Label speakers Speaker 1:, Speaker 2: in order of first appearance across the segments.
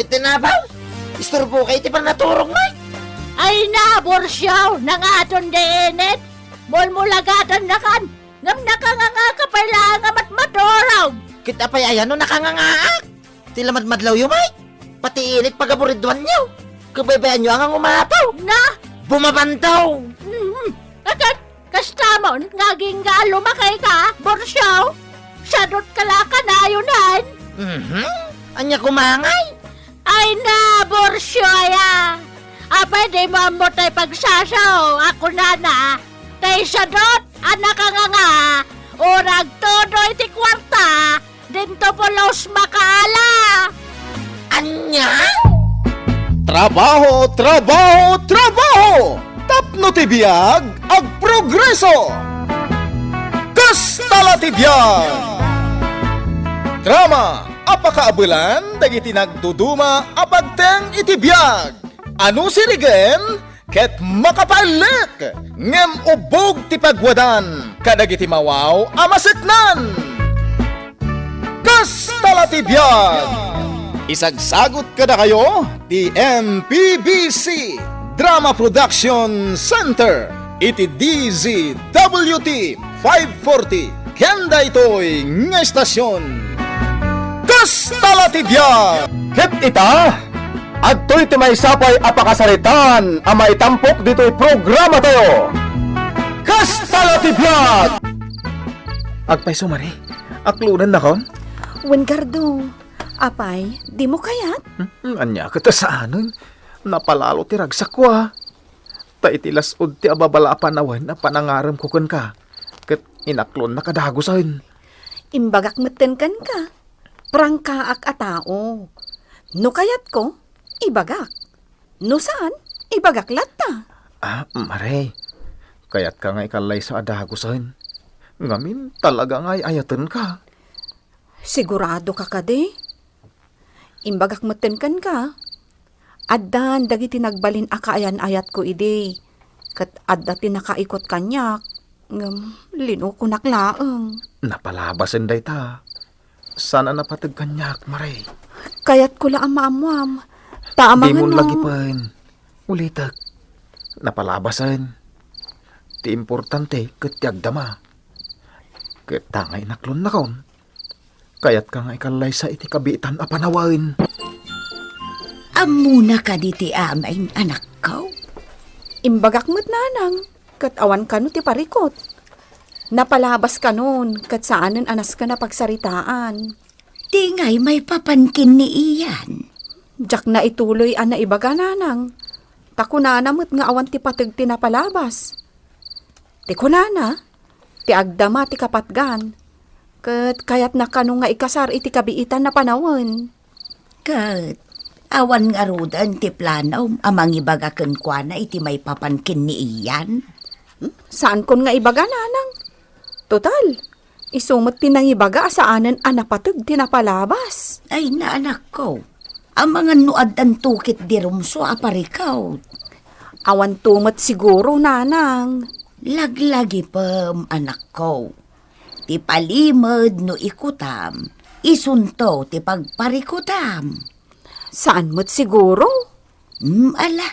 Speaker 1: tinabaw. Istorbo kayo ti pa naturong, may.
Speaker 2: Ay na, Borsyaw, nangaton deenet. Mulmulagatan na kan. Ngam nakanganga ka pala nga matmadorog.
Speaker 1: Kita pa ayan no nakangangaak. Tilamadmadlaw yung may. Pati init pagaburidwan nyo. Kabaybayan nyo ang umataw.
Speaker 2: Na,
Speaker 1: Bumabantaw.
Speaker 2: agad, kastamon, ngaging nga lumakay ka, Borsyaw. Sadot kalaka na yunan.
Speaker 1: Anya kumangay.
Speaker 2: Ay na, Borsyaw, pwede mo mo tayo pagsasaw. Ako na, tayo sadot, anak ka nga. Urag todo iti kwarta, dinto po los makaala.
Speaker 1: Anya?
Speaker 3: Trabaho, trabaho, trabaho! Tapno ti biag, ag progreso! Kastala ti biag! Drama, apakaabulan, dagiti nagduduma, apagteng iti biag! Ano sirigen? Ket makapalik! Ngem ubog ti pagwadan, kadagiti mawaw, amaseknan! Kastala ti biag! Isagsagot kada kayo, ti MPBC Drama Production Center, iti DZWT 540, kenda ito'y nga estasyon. Kastala ti biag! Ket ita, adto'y ti may sapay apakasaritan, amay tampok dito'y programa tayo. Kastala ti biag! Agpay sumari, aklunan na kon?
Speaker 4: Wingardo, apay, di mo kayat?
Speaker 3: Anya kita sa anon, napalalo ti ragsakwa. Ta itilas ud ti ababala panawan na panangaram ko kun ka. Ket inaklon na kadagusan.
Speaker 4: Imbagak meten kan ka. Prangkaak a tao. No kayat ko, ibagak. No saan, ibagak latta.
Speaker 3: Mare, kayat ka nga ikalay sa adagusan. Ngamin talaga nga ayatan ka.
Speaker 4: Sigurado ka kade? Imbagak meten kan ka. Addan dagiti nagbalin akaayan-ayat ko ide. Kat adda tinakaikot kanyak. Lino ko naklaang.
Speaker 3: Napalabasan day ta. Sana napatag kanyak, Mare.
Speaker 4: Kayat ko lang maamuam. Taamang
Speaker 3: Di mo
Speaker 4: ano.
Speaker 3: lagi pan. Ulitak. Napalabasan. Ti importante ket yagdama. Ket tangay naklon na kaon. Kayat ka nga ikalay sa iti kabitan a panawain.
Speaker 2: Amuna ka di ti amain anak ko.
Speaker 4: Imbagak mo't nanang. Kat awan ka no ti parikot. Napalabas ka nun. Kat saanan anas ka na pagsaritaan.
Speaker 2: Tingay may papankin ni iyan.
Speaker 4: Jak na ituloy na ibaga nanang. Takunana mo't nga awan ti patag ti napalabas. Ti kunana. Ti agdama ti kapatgan. Kat kayat na kanong nga ikasar iti kabiitan na panawon.
Speaker 2: Kat, awan nga rudan ti planaw amang ibagaken kwa na iti may papankin ni iyan.
Speaker 4: Saan kon nga ibaga nanang? Total, isumot tinang ibaga saanan anapatag ti napalabas.
Speaker 2: Ay na anak ko, amang nuad ang tukit di rumso aparikaw.
Speaker 4: Awan tumot siguro nanang.
Speaker 2: Laglagi pam anak ko. Ti palimod no ikutam, isunto ti pagparikutam.
Speaker 4: Saan mo't siguro?
Speaker 2: Ala,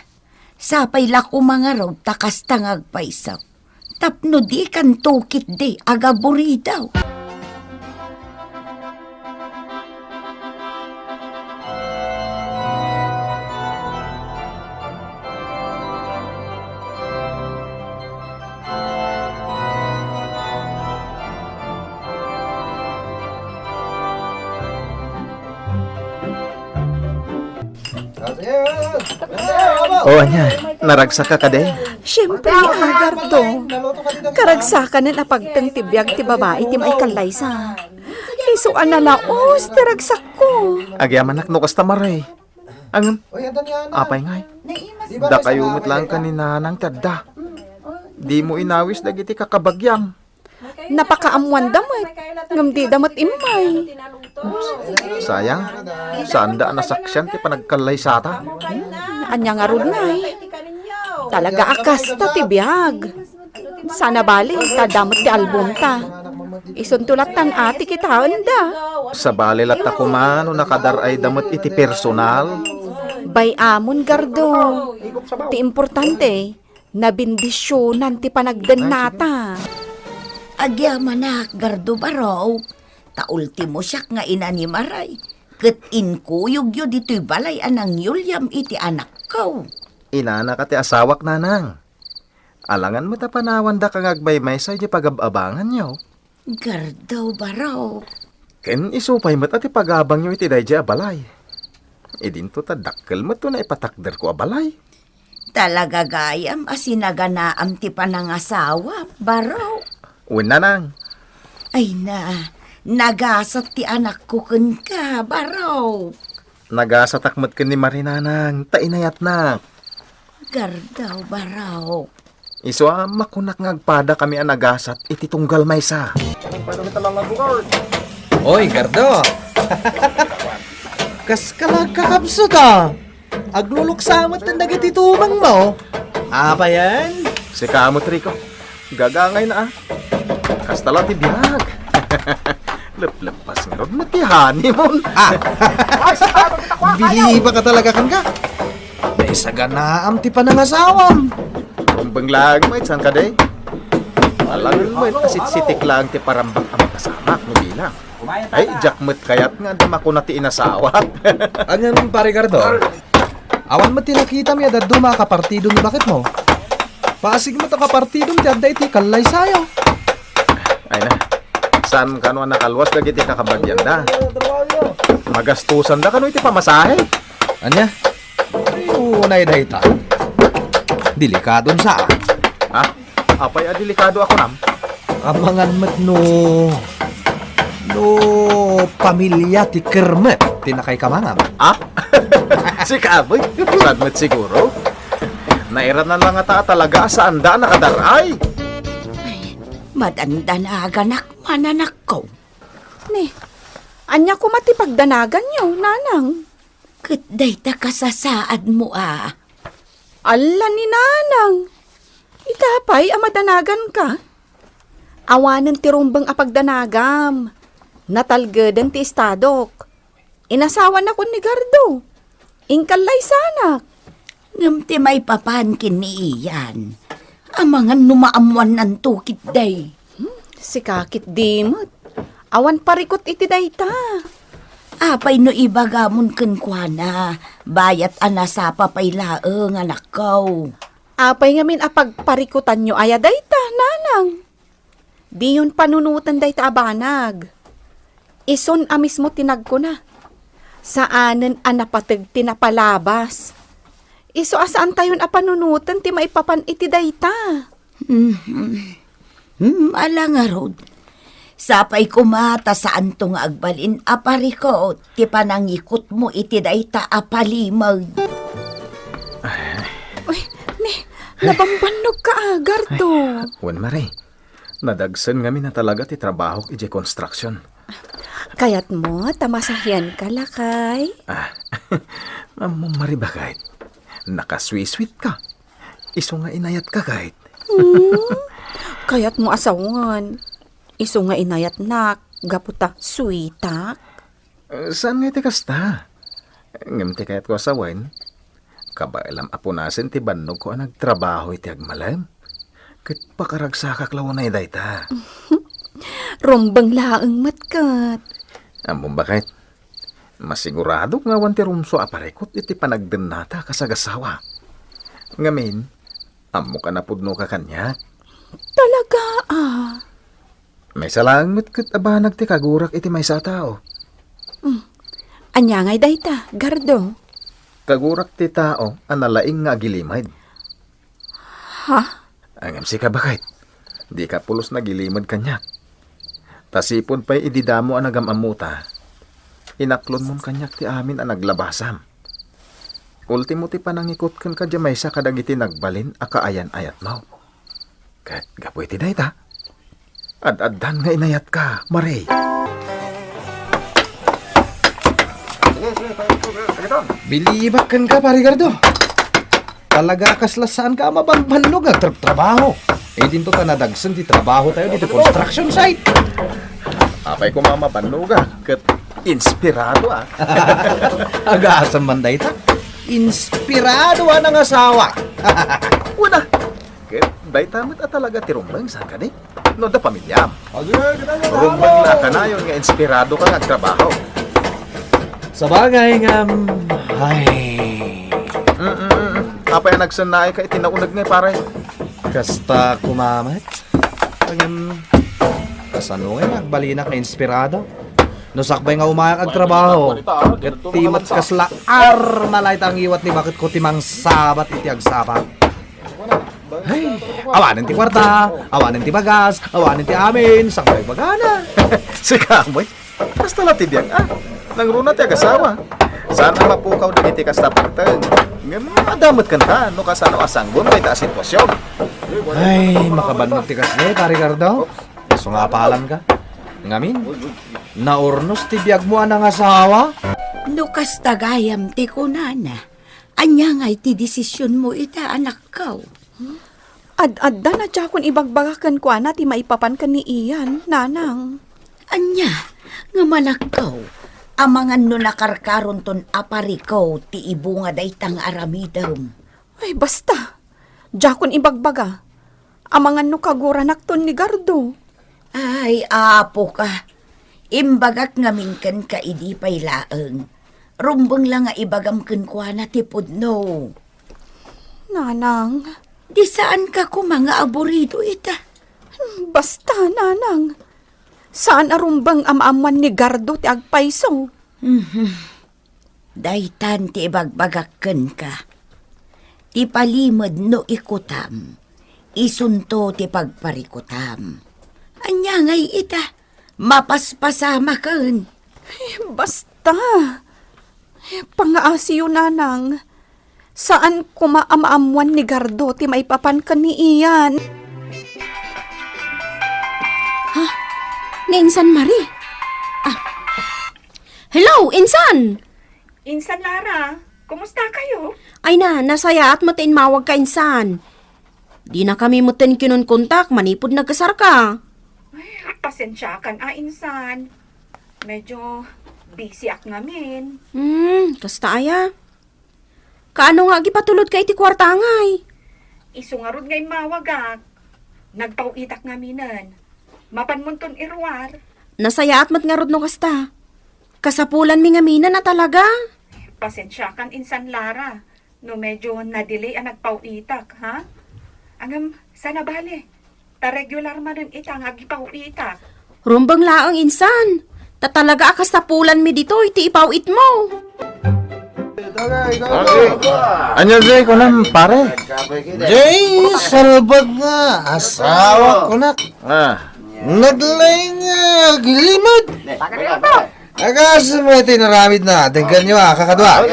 Speaker 2: sapay lako mga raw takas tangag paisaw. Tapno di kan tukit di agaburi daw.
Speaker 3: Anya, naragsak ka kade?
Speaker 4: Siyempre, Agardo. Karagsakan na napagtang tibiyag ti babae ti may kalaysa. Isuan na laos, tiragsak ko.
Speaker 3: Agyaman no kastamare. Ang apay ngay. Da kayo lang kanina ng tadda. Di mo inawis dagiti kakabagyang.
Speaker 4: Napakaamuan damot. Ngam di damot imay.
Speaker 3: Sayang, saan da nasaksyan ti panagkalaysata?
Speaker 4: Anya nga rod ngay. Talaga akas ta tibiyag. Sana bali, tadamot ti album ta. Isuntulatan ati kita anda.
Speaker 3: Sa balilat ako man, nakadaray damot iti personal.
Speaker 4: Bay amon, Gardo. Ti importante, nabindisyonan ti panagdan nata.
Speaker 5: Agyaman na, Gardo Baraw. Taultimo siyak nga inanimaray. Ket inkuyog yu dito'y balay anang yulyam iti anak ko.
Speaker 3: Inana ka ti asawak nanang. Alangan mo ta panawan da kang agbaymay sa di pagababangan nyo.
Speaker 5: Gardo Baraw.
Speaker 3: Ken isupay mo't ati pagabang nyo iti dayja abalay. Idinto ta dakkel mo to na ipatakder ko abalay.
Speaker 5: Talaga gayam asinaganaam ti panangasawa, Baraw.
Speaker 3: Uwin nanang.
Speaker 5: Ay na, nagasat ti anak ko ken ka, Baraw.
Speaker 3: Nagasatakmat ken ni Marinanang, tainayat na.
Speaker 5: Gardaw, Baraw.
Speaker 3: Iso makunak ngagpada kami ang nagasat iti tunggal maysa.
Speaker 6: Oy, Gardo! Kas kalag kakabso ta! Agluluksamot na nagititumang mo! Apa yan?
Speaker 3: Si kamot Rico, gagangay na Kastala ti biyag. Lepas nga ron matihani mon.
Speaker 6: Biliba ka talaga kang ka! May saganaam ti panangasawam!
Speaker 3: Kumbang lang mo, saan ka day? Alangan mo, kasit-sitik lang ti parambak ang kasama, no bilang. Ay, jakmet kayat nga dama ko na ti inasawat.
Speaker 6: Anyan, pare Gardo? Awan mo tinakita mi adad duma kapartido ni bakit mo? Paasig mo ta kapartido ti adda iti kalay sayo.
Speaker 3: Ay na, saan ka no nakalwas na iti kakabagyan da? Magastusan da ka no iti pamasahe.
Speaker 6: Anya? Ay, unay na ita. Delikadon sa
Speaker 3: Ha? Apay delikado ako nam?
Speaker 6: amangan met no pamilya ti kermet tinakay kamangam.
Speaker 3: Ha? Si Kaboy, sadmet siguro. Nairan na lang ata talaga saan da nakadaray.
Speaker 5: Madanda na aganak mananak ko.
Speaker 4: Ne, anya ko matipagdanagan nyo, nanang.
Speaker 5: Ket day ta kasasaad mo
Speaker 4: Alla ni nanang. Itapay, amadanagan ka. Awanan ti rumbang apagdanagam. Natalgadan ti istadok. Inasawan ako ni Gardo. Ingkalay sanak.
Speaker 5: Ngam ti may papankin ni iyan. Amangan numaamuan ng tukit day.
Speaker 4: Si kakit dimot. Awan parikot iti dayta.
Speaker 5: Apay no ibagamon kenkwana. Bayat anasapa pay laeng anak ko.
Speaker 4: Apay ngamin apagparikutan nyo aya dayta, nanang. Di yun panunutan dayta abanag. Ison amis mo tinag ko na. Saanen anapatag tinapalabas. Iso asaan tayon apanunutan ti maipapan iti dayta.
Speaker 5: Alanga rod. Sapay kumata saan to nga agbalin apariko. Ti panangikot mo iti dayta apalimag.
Speaker 4: Uy, nabambanog ka Gardo.
Speaker 3: Wan mare, nadagsan ngami na talaga ti trabaho iti construction.
Speaker 4: Kayat mo, tamasahyan ka lakay.
Speaker 3: Amo mari ba kahit? Nakasweet ka. Iso nga inayat ka kahit.
Speaker 4: Kayat mo asawan. Iso nga inayat nak, gaputa sweetak.
Speaker 3: Saan nga iti kasta? Ngam ti kayat ko asawain. Kabailam apunasin ti bannog ko ang nagtrabaho iti agmalam. Kat pakaragsakak lawanay dayta.
Speaker 4: Rombang laang matkat.
Speaker 3: Amo bakit? Masigurado nga wanti rumso aparekot iti panagden nata kasagasawa. Ngamin, amo ka napudno ka kanya.
Speaker 4: Talaga
Speaker 3: May salangit kat abanag ti kagurak iti may sa tao.
Speaker 4: Anya ngay dayta, Gardo.
Speaker 3: Kagurak ti tao analaing nga gilimad.
Speaker 4: Ha?
Speaker 3: Angam si ka bakit? Di ka pulos na gilimad kanya. Tasipon pa'y ididamo ang nagamamuta. Inaklon mong kanyak ti amin ang naglabasam. Ultimo ti panangikot kan ka jamay sa kadagiti nagbalin a kaayan-ayat mo. Kat gapoy ti dayta. Ad-addan nga inayat ka, Maray.
Speaker 6: Bilibakan ka, pare Gardo. Talaga kaslasaan ka mabambanlog trabaho. Dinto ta nadagsan ti trabaho tayo dito construction site.
Speaker 3: Apay ko mamabanlo ka. Kat Inspirado ah.
Speaker 6: Agasam man day ta. Inspirado ang asawa.
Speaker 3: Una. Kaya day tamat at talaga tirumbang sa ka ni. No da pamilyam. Rumbang na ka na yun nga inspirado ka nga trabaho.
Speaker 6: Sa bagay nga, ay,
Speaker 3: Apa yung nagsanay ka itinaunag nga pare?
Speaker 6: kasta kumamat. Kagam, kasano nga nagbalina ka inspirado. No sakbay nga umayak ang trabaho. Ket timat kasla malay tang iwat ni bakit ko timang sabat iti agsabat. Ay, awanin ti kwarta, awanin ti bagas, awanin ti amin, sakbay bagana.
Speaker 3: Si Kamoy, basta latibiyang nang runa ti agasawa. Sana mapukaw din iti kastapagtag. Nga madamot kan ta, no kasano asanggon kay ta sitwasyon.
Speaker 6: Ay, makabanot ti kasne, pare Gardo. So nga palan ka. Ngamin, naurnos ti biyag mo anang asawa.
Speaker 5: No kastagayam ti kunana. Anya nga iti desisyon mo ita anak ko.
Speaker 4: Ad-adda na dyan ibagbagakan ko na ti maipapan ka ni Ian, nanang.
Speaker 5: Anya, nga manakaw. Amangan no nakarkaron ton aparikaw ti ibu nga daytang aramidam.
Speaker 4: Ay, basta. Dyan ibagbaga. Amangan no kaguranak ton ni Gardo.
Speaker 5: Ay, apo ka. Imbagak ngamin kan ka idi pay laeng. Rumbang lang nga ibagam kan kwa na tipod no.
Speaker 4: Nanang,
Speaker 5: Di saan ka ko mga aburido ita?
Speaker 4: basta, nanang. Saan arumbang amaman ni Gardo ti agpaiso?
Speaker 5: Daytan ti ibagbagakken ka. Ti palimod no ikutam. Isunto ti pagparikutam. Anya ngay ita. Mapaspasama ken.
Speaker 4: Basta. Pangaasiyo, nanang. Saan kumaamaamuan ni Gardo ti maipapan ka ni Ian?
Speaker 2: Ni Insan Marie. Hello, Insan!
Speaker 4: Insan Lara, kumusta kayo?
Speaker 2: Ay na, nasaya at matin mawag ka, Insan. Di na kami matin kinunkontak, manipod nagkasar ka.
Speaker 4: Pasensya kan, Insan. Medyo busy ak ngamin.
Speaker 2: Kasta aya. Kaano nga gipatulod ka iti kwarta ngay?
Speaker 4: Isungarod ngay mawagak. Nagpauitak ngaminan. Mapanmunton irwar.
Speaker 2: Nasaya at matngarod no kasta. Kasapulan mi ngamina na talaga.
Speaker 4: Pasensya kan, Insan Lara. No medyo na-delay ang nagpauitak, ha? Angam, sana bale. Ta-regular man rin itang agipauitak.
Speaker 2: Rumbang laang, Insan. Tatalaga akasapulan mi dito, iti ipawit mo.
Speaker 3: Anya Jay ko na pare.
Speaker 6: Jay, salbag nga, asawa ko na. Naglay nga, gilimod. Agasa mo ito naramid natin kanyo kakadwa.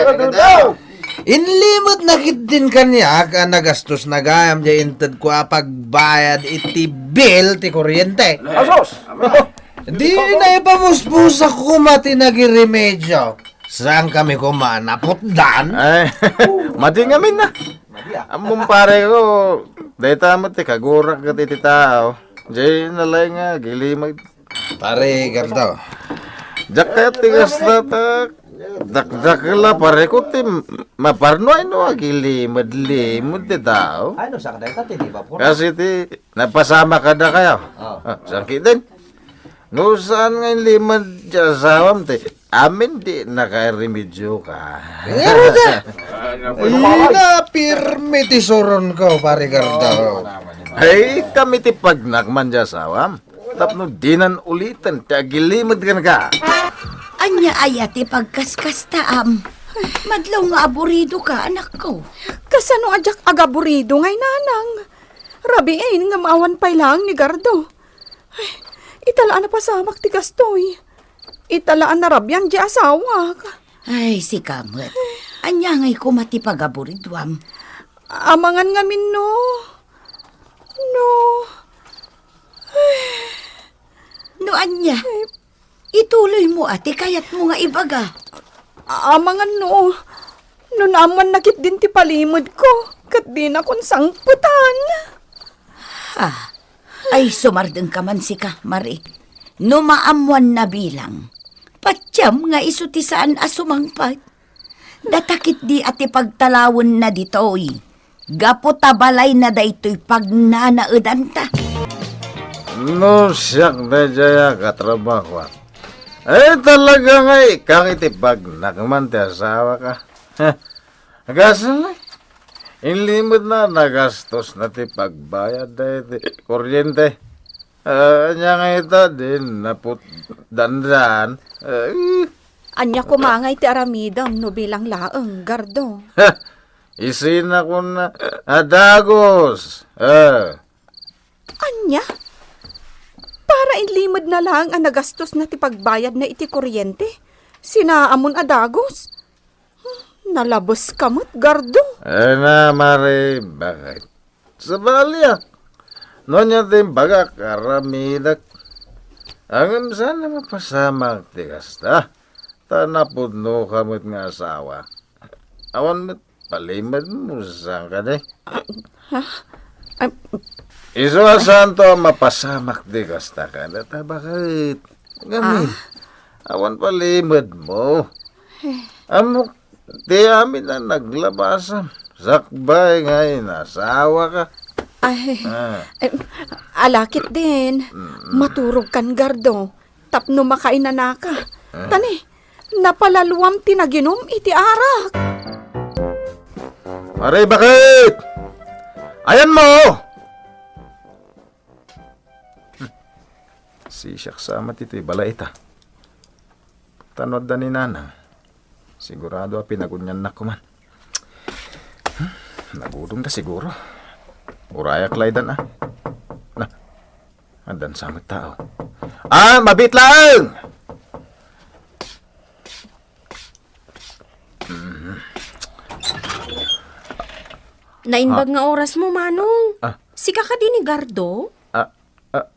Speaker 6: Inlimod na kit din kanya ka nagastos na gayam dya intad ko pagbayad iti bill ti kuryente. Di na ipamuspusa ko mati nagiremedyo. Saan kami kumanapot dan?
Speaker 3: Ay, mati ngamin na. Among pare ko, dahita mo ti kagurak ka ti tao. Jay nalay nga, gilimag.
Speaker 6: Pare, Gardo.
Speaker 3: Jaket tigas tatak. Dakla pare ko ti maparnoy no gilimad-limad ti tao.
Speaker 6: Ano sa kadayta ti ba po?
Speaker 3: Kasi ti napasama ka na kayo. Sakit din. No saan nga yung limad dyan sawam ti amin di nakarimedyo ka.
Speaker 6: Ngaro ka! Ina, pirmi ti suron ko, pare Gardo.
Speaker 3: Ay, kami ti pagnakman dyan sawam. Tapno dinan ulitan, ti agilimad ka.
Speaker 5: Anya ayati pagkaskastaam. Madlaw nga aburido ka, anak ko.
Speaker 4: Kasano ajak agaburido ngay, nanang? Rabiin nga maawan pay lang ni Gardo. Ay, italaan na pasamak ti gastoy. Italaan na rabyan di asawa.
Speaker 5: Ay, si Kamot. Anya ngay kumati pagaburidwam.
Speaker 4: Amangan ngamin no.
Speaker 5: No, anya. Ituloy mo ate, kayat mo nga ibaga.
Speaker 4: Amangan no. No naman nakit din ti palimod ko. Kat di na kung sangputan.
Speaker 5: Ay, sumardeng ka man si ka, Marie. No maamuan na bilang. Patyam nga isutisaan asumangpat. Datakit di ati pagtalawon na ditoy. Gapo tabalay na da ito'y pagnanaedan ta.
Speaker 7: No, siyak na jaya katrabaho. Talaga nga ikang itipag nakman ti asawa ka. Agasan na. Inlimod na nagastos na ti pagbayad na ti kuryente. Anya nga ito din naput dandan.
Speaker 4: Anya kumangay ti aramidam no bilang laeng, Gardo.
Speaker 7: Isin ako na adagos.
Speaker 4: Anya? Para inlimod na lang ang nagastos na ti pagbayad na iti kuryente. Sinaamon adagos. Nalabos kamot, Gardo.
Speaker 7: Na, Mare, bakit? Sa balyak. Noon niya din bagak, aramidak. Ang sana mapasamak ti kasta. Tanapudno kamot nga asawa. Awan mo't palimad mo saan ka de. Iso asan to mapasamak di kasta ka. Data bakit? Gamit. Awan palimad mo. Amok. Di amin na naglabasam. Sakbay ngayon, asawa ka.
Speaker 4: Ay, alakit din. Maturog kan, Gardo. Tapno makainana ka. Tani, napalaluwam tinaginom iti arak.
Speaker 7: Aray, bakit? Ayan mo! Sisyak sa matito'y balait ah. Tanod da ni Nanang. Sigurado pinagunyan na ko man. Nagudong ka siguro. Uraya klaydan ah. Na, andan samot tao. Mabit lang!
Speaker 8: Nainbag nga oras mo, Manong. Sika ka din ni Gardo?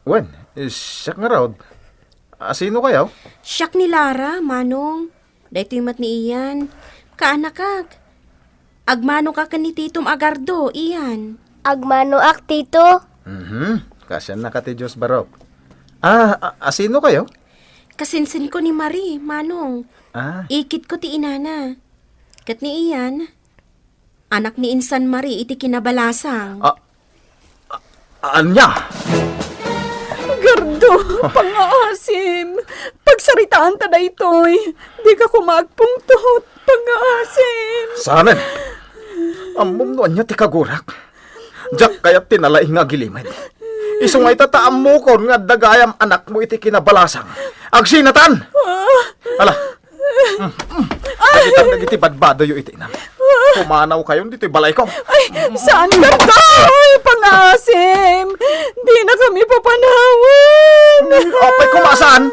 Speaker 7: Wen, siyak nga raw. Sino kayaw?
Speaker 8: Siyak ni Lara, Manong. Dahito yung mat ni Iyan. Kaanakak. Agmano ka ni Titom Agardo, Iyan.
Speaker 9: Agmano ak, tito.
Speaker 7: Kasyan na ka ti Diyos Barok. Sino kayo?
Speaker 8: Kasinsin ko ni Marie, Manong. Ikit ko ti inana. Kat ni Iyan, anak ni Insan Marie iti kinabalasang.
Speaker 7: Anya?
Speaker 4: Gardo, pangaasim. Pagsaritaan ta da ito'y. Di ka kumagpungtot. Pangaasim.
Speaker 7: Sanen, amom no anya ti kagurak. Diyak kayat tinalaing nga gilimad. Iso nga itataam mo kon nga dagayam anak mo iti kinabalasang. Agsinatan! Ala, dagiti badbado yu iti na. Pumanaw kayon dito'y balay ko.
Speaker 4: Saan Gardo? Ay, pangaasim. Di na kami papanawan.
Speaker 7: Apay kumasaan?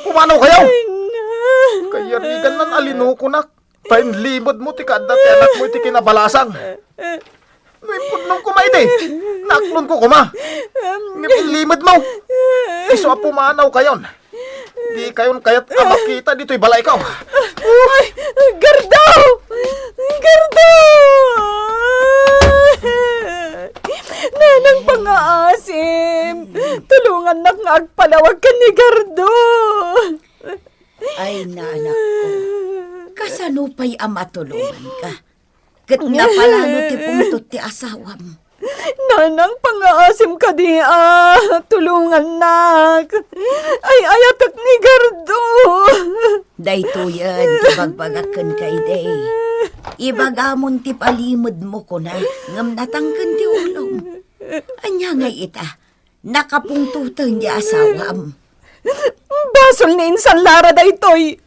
Speaker 7: Pumanaw kayo? Kaya rigan nan alinuko nak. Painlimod mo ti kada ti anak mo iti kinabalasang. Ngipod nung kumain eh. Naklon ko kuma. Ngipod mo. Iso pumanaw kayon. Di kayon kayat makita dito'y balay ko.
Speaker 4: Ay, Gardo! Gardo! Nanang pangaasim. Tulungan na nga agpalawag ka ni Gardo.
Speaker 5: Ay, nanak ko. Kasano pa'y amatulungan ka? Kat nga palalo ti pungtot ti asawam.
Speaker 4: Nanang pangaasim ka di tulungan nak. Ay, ayatak ni Gardo.
Speaker 5: Dayto yan, tibagbagakan kay day. Ibagamon ti palimod mo ko na, ngam natangkan ti ulong. Anya nga ita, nakapungtutan di asawam.
Speaker 4: Basol ni Insan Lara da itoy.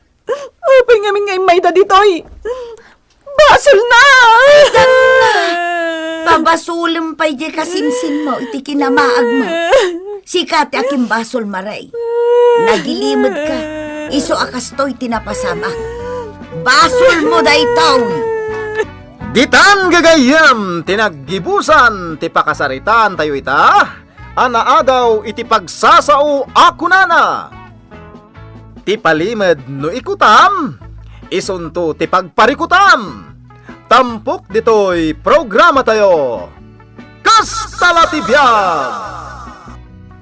Speaker 4: Apay nga ngay may da ditoy. Basol na!
Speaker 5: Pabasulim pa'y di kasinsin mo, iti kinamaag mo. Sikat aking basol maray. Nagilimod ka, iso akastoy tinapasamak. Basol mo da itaw!
Speaker 3: Ditan gagayam, tinaggibusan, ti pakasaritan tayo ita, anaadaw iti pagsasao ako nana. Ti palimed no ikutam, isunto ti pagparikutam. Tampok dito'y programa tayo. Kastalatibyan!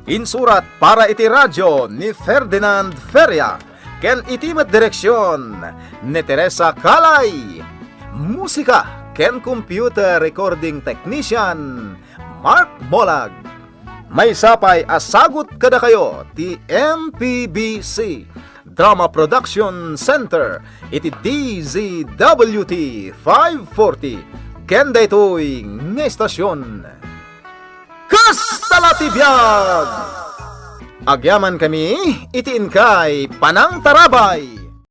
Speaker 3: Insurat para iti radyo ni Ferdinand Feria,
Speaker 7: ken itimat direksyon ni Teresa Calay. Musika ken computer recording technician Mark Molag. May sapay asagot kada kayo ti MPBC Drama Production Center iti DZWT 540 ken daytoy nga estasyon. Kastalatibyag! Agyaman kami, itiin kay Panang Tarabay.